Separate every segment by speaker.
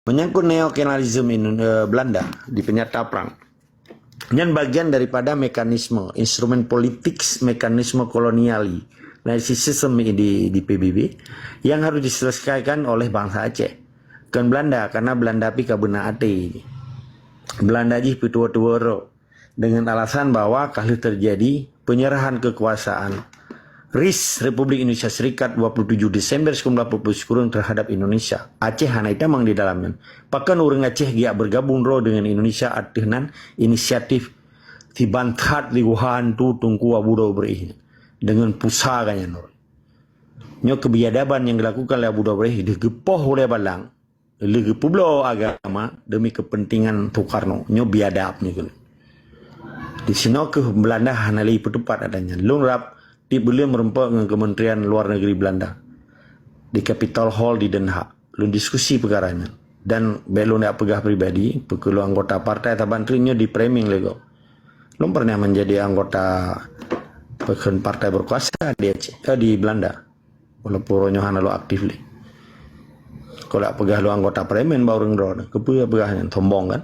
Speaker 1: Menyangkut neokolonialisme Belanda di penyerta perang. Ini bagian daripada mekanisme, instrumen politik, mekanisme koloniali, dan sistem di PBB yang harus diselesaikan oleh bangsa Aceh. Kan Belanda, karena Belanda pi kabena ate. Belanda ji pitua-tua dengan alasan bahwa kalau terjadi penyerahan kekuasaan RIS Republik Indonesia Serikat 27 Desember 1940 terhadap Indonesia. Aceh hana itamang di dalamnya. Bahkan orang Aceh giak bergabung dengan Indonesia dengan inisiatif di bantat di Wuhan tu tungku Abu Dhabi dengan pusaganya nur. Nyo kebiadaban yang dilakukan oleh Abu Dhabi digepoh oleh balang. Lagi publo agama demi kepentingan Soekarno. Nyo biadab ni kan. Di sini ke Belanda hana lagi petupat adanya. Lungrap di beliau merempak dengan Kementerian Luar Negeri Belanda di Capitol Hall di Den Haag. Lu diskusi perkaranya dan belum nak pegah pribadi pekulu anggota partai atau bantunya di framing lego. Lu pernah menjadi anggota pekan partai berkuasa di Aceh, di Belanda. Walaupun ronyo hana lu aktif li. Kalau pegah lu anggota framing baru ngro kepuya pegahnya tombong kan.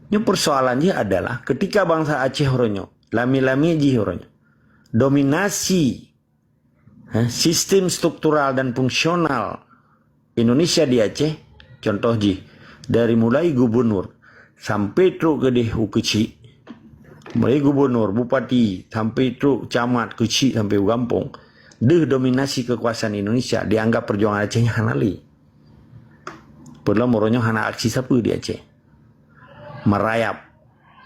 Speaker 1: Ini persoalannya adalah ketika bangsa Aceh ronyo lami-lami ji ronyo dominasi sistem struktural dan fungsional Indonesia di Aceh, contoh ji, dari mulai gubernur sampai truk ke deh kecil, mulai gubernur, bupati, sampai truk camat kecil sampai gampung, deh dominasi kekuasaan Indonesia dianggap perjuangan Acehnya hanali. Padahal moronya hana aksi siapa di Aceh, merayap,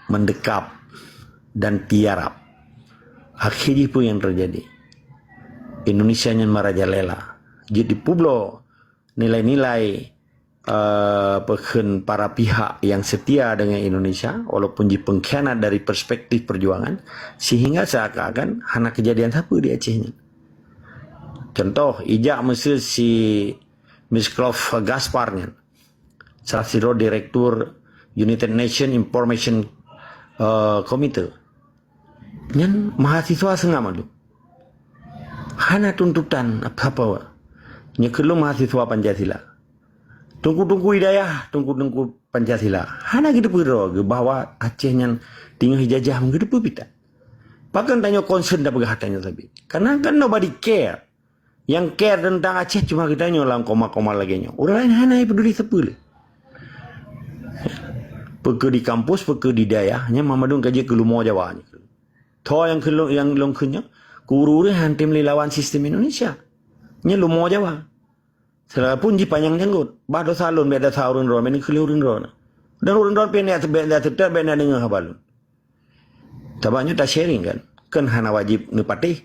Speaker 1: mendekap, dan tiarap. Akhirnya pun yang terjadi. Indonesia yang merajalela. Jadi publo nilai-nilai para pihak yang setia dengan Indonesia walaupun di pengkhianat dari perspektif perjuangan sehingga seakan-akan hanya kejadian siapa di Acehnya. Contoh, ijak mesir si Misklov Gasparnya. Salah satu direktur United Nations Information Committee. Yang mahasiswa sengah malu. Hana tuntutan apa-apa. Yang kedua mahasiswa Pancasila. Tunggu-tunggu hidayah, tunggu-tunggu Pancasila. Hana gitu piro bahwa Aceh yang tinggal hijajah gitu pita. Bahkan tanya concern dah berhatanya tapi. Karena kan nobody care. Yang care tentang Aceh cuma kita nyolang koma-koma lagi nyo. Orang lain hana peduli sepuluh. Pergi di kampus, pergi di dayah, nya mamadun kaji ke Lumo Jawa ni. Toh yang longkunya kururi hantim lawan sistem Indonesia. Nya Lumo Jawa. Selapun ji panjang janggut, bado salun beda saurun ro, meni keliurin ro. Dan urun ro penya beda tetap beda dengan habalun. Tabanya tak sharing kan. Kan hana wajib nepatih.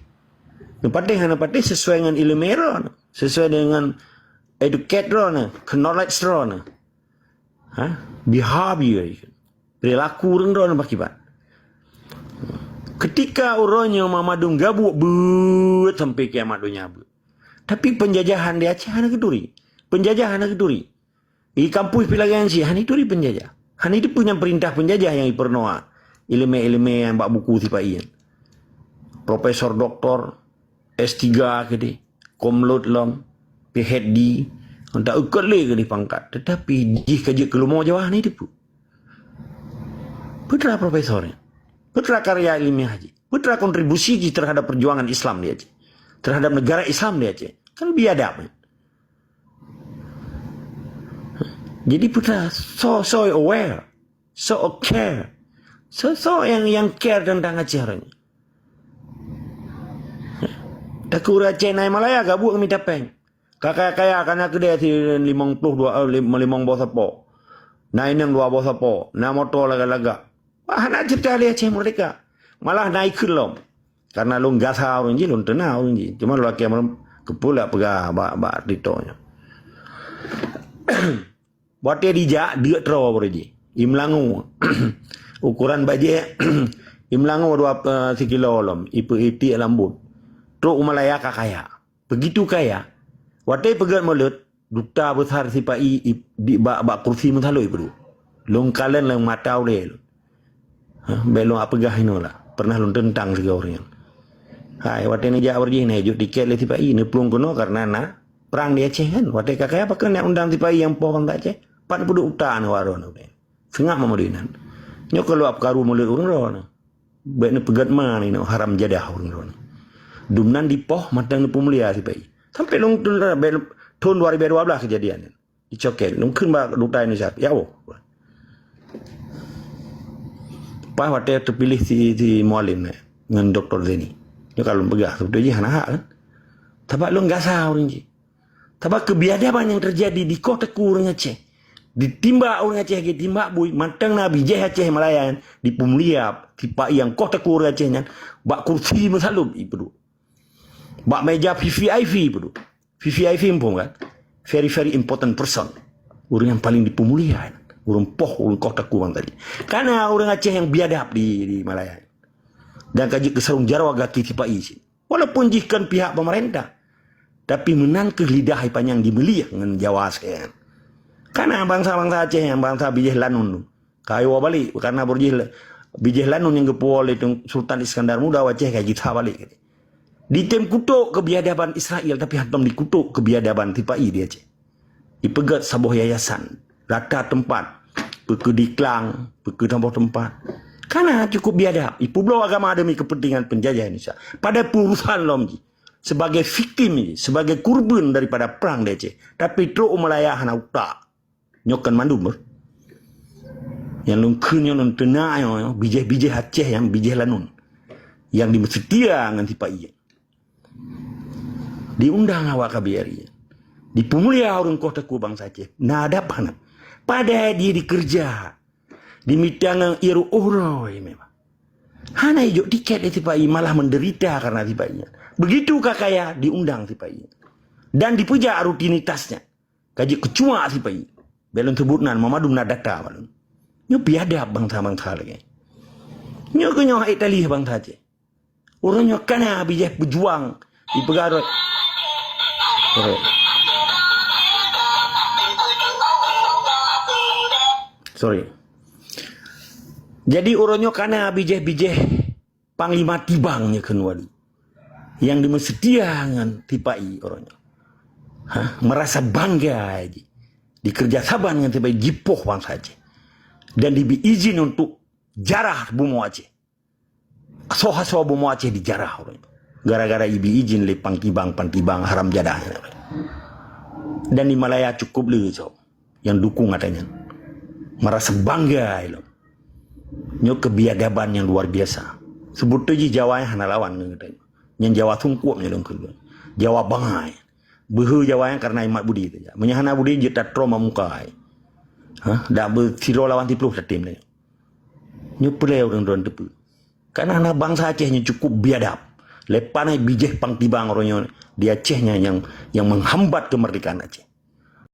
Speaker 1: Nepatih hana patih sesuai dengan ilmu ro, sesuai dengan educate ro, knowledge ro. Behavior. Perilaku urun ro bakibat. Ketika orangnya mamadung gabuk but sampai kiamat dunia but. Tapi penjajahan di Aceh hana keduri. Penjajahan hana keduri. Di kampus pilagan si hana keduri penjajah. Hana itu punya perintah penjajah yang ipernoa. Ilmu-ilmu yang bak buku tipa ian. Profesor doktor S3 kedi, komlot lom, PhD, entah ukut le ke di pangkat. Tetapi jika ke Lumo Jawa hana itu pun. Putra profesornya. Putra karya ilmiah haji. Putra kontribusi terhadap perjuangan Islam di Aceh. Terhadap negara Islam di Aceh. Kan biadab. Jadi putra so aware. So care. So yang care tentang Aceh orangnya. Takur Aceh naik Malaya gabuk kami tapeng. Kakak-kakak karena kedai si 52 bawa sapo. Naik yang 2 bawa sapo. Na motor laga-laga. Wah, nak cerita dia Aceh mereka. Malah naik ke lom. Karena lu gasa orang je, lu tenang orang je. Cuma lu laki yang kepulak pegah bak ditonya. Buat dia dijak, dia terlalu apa je. Imlangu. Ukuran baje, imlangu 2 kilo lom. Ipu-iti lambut. Truk Malaya kaya. Begitu kaya. Waktu pegat mulut, duta besar si Pak di bak kursi mentalu itu. Longkalan lang mata oleh. Belum apa gah ini lah. Pernah lu tentang tiga orang. Hai, waktu ini jauh berjih nih, juk tiket leti Pak ini pelung kuno karena perang di Aceh kan. Waktu kakak apa kan yang undang ti Pak yang pohon tak Aceh. 40 utan waron udah. Sengah mamodinan. Nyo keluap karu mulut urang ron. Baik ni pegat mana ni haram jadah urang ron. Dumnan di poh matang ni pemulia si pai. Sampai long tahun 2012 kejadian. Dicokel, long keun ba duta ni sat. Ya oh. Pas waktu terpilih si mualim dengan Dr. Zeni. Nyo kalau begah sebetulnya hana hak kan. Tapi lo enggak sah orang je. Tapi kebiadaban yang terjadi di kota kurang Aceh. Ditimba orang Aceh ke timba bui mantang nabi je Aceh Malayan di Pumuliap tipa yang kota kurang Aceh nyan bak kursi masalub ibu. Bak meja VVIP ibu. VVIP pun kan. Very very important person. Orang yang paling di Pumuliap. Orang poh orang kota kurang tadi. Karena orang Aceh yang biadab di Malayan. Dan kaji kesarung jarwa gaki tipa isi. Walaupun jikan pihak pemerintah. Tapi menan ke lidah panjang dimeliah dengan Jawa sekian. Karena bangsa-bangsa Aceh yang bangsa bijih lanun. Kayu balik. Karena bijih lanun yang gepuol itu Sultan Iskandar Muda Aceh kayak kita balik. Ditem kutuk kebiadaban Israel. Tapi hantam dikutuk kebiadaban tipa i di Aceh. Dipegat sabuh yayasan. Rata tempat. Peke diklang. Peke tempat. Karena cukup biadab. Ipu belau agama demi kepentingan penjajah Indonesia. Pada purusan lomji. Sebagai victim, sebagai kurban daripada perang di Aceh. Tapi teruk Malaya hana utak. Nyokan mandum yang lungkun yang tenang yang bijih Aceh yang bijih lanun yang disetia dengan tipa iya diundang awak KBRI di Pemulia orang kota ku bangsa Aceh nah ada apa pada dia dikerja di mitangan iru uroi memang hana hijau tiket di tipa iya malah menderita karena tipa iya begitu kakaya diundang tipa iya dan dipuja rutinitasnya kaji kecua tipa iya belum sebutnan Mamadum na data balun. Nyo biadab bangsa-bangsa lagi. Nyo kenyo Italia bangsa Aceh. Orang nyo kana bijih berjuang di pegarot. Sorry. Jadi orang nyo kana bijih panglima tibangnya kenwali. Yang dimesetia dengan tipai orang nyo. Merasa bangga aja. Dikerjasaban dengan tiba jipoh bangsa Aceh. Dan diberi izin untuk jarah Bumo Aceh. Soha-soha Bumo Aceh dijarah. Gara-gara ibi izin le pantibang haram jadah. Dan di Malaya cukup le so. Yang dukung katanya. Merasa bangga. Nyo kebiadaban yang luar biasa. Sebutnya Jawa yang hana lawan. Yang Jawa tungkup. Jawa bangai. Behu Jawa yang karena imat budi itu. Menyahana budi jeta trauma mukai. Dak bersiro lawan tipluh tetim ni. Nyupele orang tepu. Karena anak bangsa Acehnya cukup biadab. Lepanai bijih pang tibang orangnya di Acehnya yang menghambat kemerdekaan Aceh.